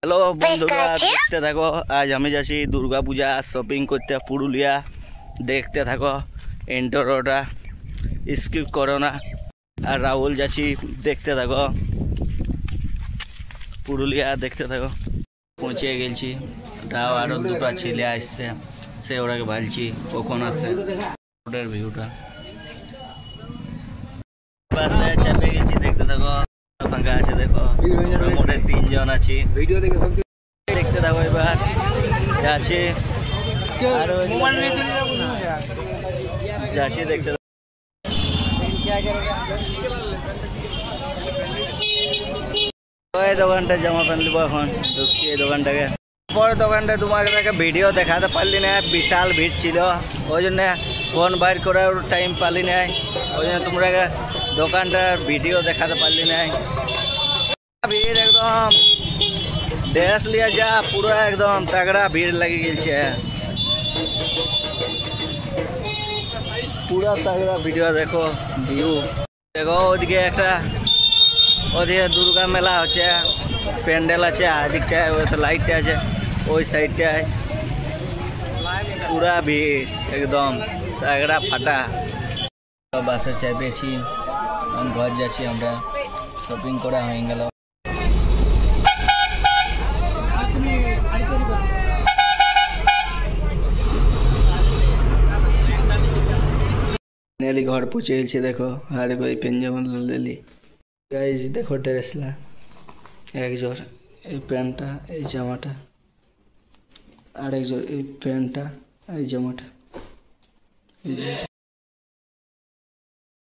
hello बंधुरा देखते थको आज हमें जासी दुर्गा पूजा शॉपिंग करते पुरुलिया देखते थको इंटरोटा स्किप करो ना और राहुल जासी देखते थको पुरुलिया देखते थको पहुँचे गेलছি তাও আরো দুটো ছেলে আসছে সে ওরাকে ভালছি কখন আসে রোডের ভিউটা পাশে চেপে গেছি দেখতে থাকো ফাঁকা আছে দেখো মোটে তিনজন আছি ভিডিও দেখে সব দেখতে থাকো এবার যাচ্ছি আর যাচ্ছি দেখতে ওই দোকানটা জামা প্যান্ট নিবো এখন ঢুকছি এই দোকানটাকে পরে দোকানটা তোমাকে ভিডিও দেখাতে পারলি না বিশাল ভিড় ছিল ওই জন্য ফোন বাইর করার টাইম পালি না ওই জন্য তোমরা দোকানটার ভিডিও দেখাতে পারলি না ভিড় একদম ড্রেস লিয়া যা পুরো একদম तगड़ा ভিড় লেগে গেছে পুরো तगड़ा ভিডিও দেখো ভিউ দেখো ওদিকে একটা ওদিকে দুর্গা মেলা হচ্ছে প্যান্ডেল আছে আদিকটায় ওই তো লাইটটা আছে ওই সাইডটায় পুরা ভিড় একদম तगड़ा ফাটা বাসে চেপেছি ঘর যাচ্ছি আমরা শপিং করা হয়ে গেল नेली घर पहुँचे देखो हारे कोई पेंजामा लेली गाइस देखो ड्रेसला एक जोर पैंटा जामाटा और एक जोर पैंटा जामाटा